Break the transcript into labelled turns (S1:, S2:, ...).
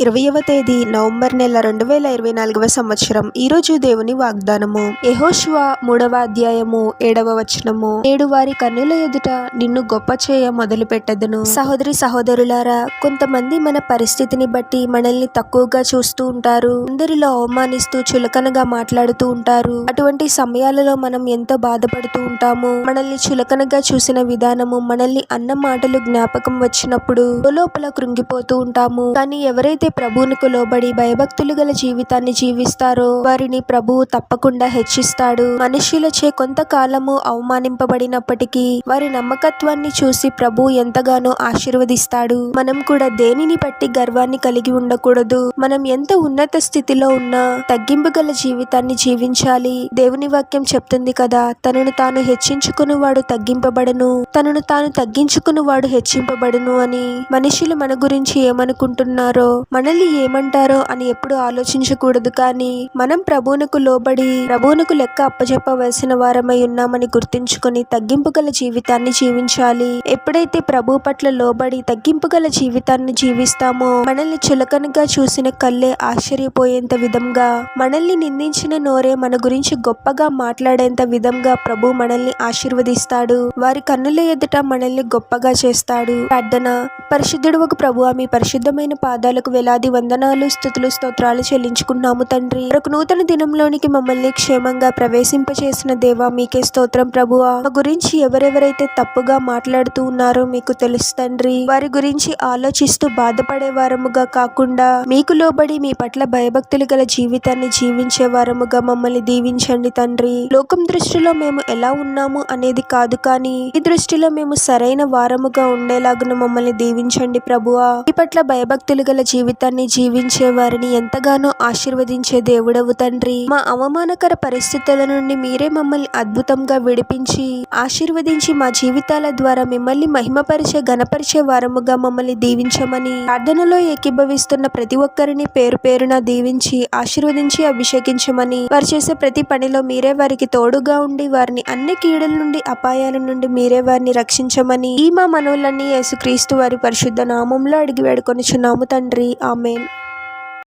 S1: 20వ తేదీ నవంబర్ నెల 2024వ సంవత్సరం. ఈరోజు దేవుని వాగ్దానము. యెహోషువ 3వ అధ్యాయము 7వ వచనము. నేడు వారి కన్నుల ఎదుట నిన్ను గొప్ప చేయ మొదలుపెట్టెదను. సహోదరి సహోదరులారా, కొంతమంది మన పరిస్థితిని బట్టి మనల్ని తక్కువగా చూస్తూ ఉంటారు. అందరిలో అవమానిస్తూ చులకనగా మాట్లాడుతూ ఉంటారు. అటువంటి సమయాలలో మనం ఎంతో బాధపడుతూ ఉంటాము. మనల్ని చులకనగా చూసిన విధానము, మనల్ని అన్న మాటలు జ్ఞాపకం వచ్చినప్పుడు లోపల కృంగిపోతూ ఉంటాము. కానీ ఎవరైతే ప్రభువునకు లోబడి భయభక్తులు గల జీవితాన్ని జీవిస్తారో వారిని ప్రభువు తప్పకుండా హెచ్చిస్తాడు. మనుష్యులచే కొంతకాలము అవమానింపబడినప్పటికీ వారి నమ్మకత్వాన్ని చూసి ప్రభువు ఎంతగానో ఆశీర్వదిస్తాడు. మనం కూడా దేనిని బట్టి గర్వాన్ని కలిగి ఉండకూడదు. మనం ఎంత ఉన్నత స్థితిలో ఉన్నా తగ్గింపు గల జీవితాన్ని జీవించాలి. దేవుని వాక్యం చెప్తుంది కదా, తనను తాను హెచ్చించుకుని వాడు తగ్గింపబడను, తనను తాను తగ్గించుకుని వాడు హెచ్చింపబడును అని. మనుషులు మన గురించి ఏమనుకుంటున్నారో, మనల్ని ఏమంటారో అని ఎప్పుడు ఆలోచించకూడదు. కానీ మనం ప్రభువునకు లోబడి ప్రభువునకు లెక్క అప్పచెప్పవలసిన వారమై ఉన్నామని గుర్తుంచుకొని తగ్గింపు గల జీవితాన్ని జీవించాలి. ఎప్పుడైతే ప్రభు పట్ల లోబడి తగ్గింపు గల జీవితాన్ని జీవిస్తామో మనల్ని చులకనగా చూసిన కళ్ళే ఆశ్చర్యపోయేంత విధంగా, మనల్ని నిందించిన నోరే మన గురించి గొప్పగా మాట్లాడేంత విధంగా ప్రభు మనల్ని ఆశీర్వదిస్తాడు. వారి కన్నుల ఎదుట మనల్ని గొప్పగా చేస్తాడు. ప్రార్థన. పరిశుద్ధుడవగు ప్రభువా, మీ పరిశుద్ధమైన పాదాలకు వేలాది వందనాలు, స్తుతులు, స్తోత్రాలు చెల్లించుకున్నాము తండ్రి. మరొక నూతన దినంలోనికి మమ్మల్ని క్షేమంగా ప్రవేశింపచేసిన దేవా, మీకే స్తోత్రం ప్రభువా. మా గురించి ఎవరెవరైతే తప్పుగా మాట్లాడుతూ ఉన్నారో మీకు తెలుసు తండ్రి. వారి గురించి ఆలోచిస్తూ బాధపడే వారముగా కాకుండా మీకు లోబడి మీ పట్ల భయభక్తులు గల జీవితాన్ని జీవించే వారముగా మమ్మల్ని దీవించండి తండ్రి. లోకం దృష్టిలో మేము ఎలా ఉన్నాము అనేది కాదు, కానీ ఈ దృష్టిలో మేము సరైన వారముగా ఉండేలాగున మమ్మల్ని దీవించండి ప్రభువా. మీ పట్ల భయభక్తులు గల జీవితాన్ని జీవించే వారిని ఎంతగానో ఆశీర్వదించే దేవుడవు తండ్రి. మా అవమానకర పరిస్థితుల నుండి మీరే మమ్మల్ని అద్భుతంగా విడిపించి ఆశీర్వదించి మా జీవితాల ద్వారా మిమ్మల్ని మహిమపరిచే ఘనపరిచే వారముగా మమ్మల్ని దీవించమని ప్రార్థనలో ఏకీభవిస్తున్న ప్రతి ఒక్కరిని పేరు పేరున దీవించి ఆశీర్వదించి అభిషేకించమని, వారు చేసే ప్రతి పనిలో మీరే వారికి తోడుగా ఉండి వారిని అన్ని కీడుల నుండి అపాయాల నుండి మీరే వారిని రక్షించమని ఈ మా మనవులన్నీ యేసుక్రీస్తు వారి పరిశుద్ధ నామంలో అడిగి వేడుకొనుచున్నాము తండ్రి. ఆమేన్.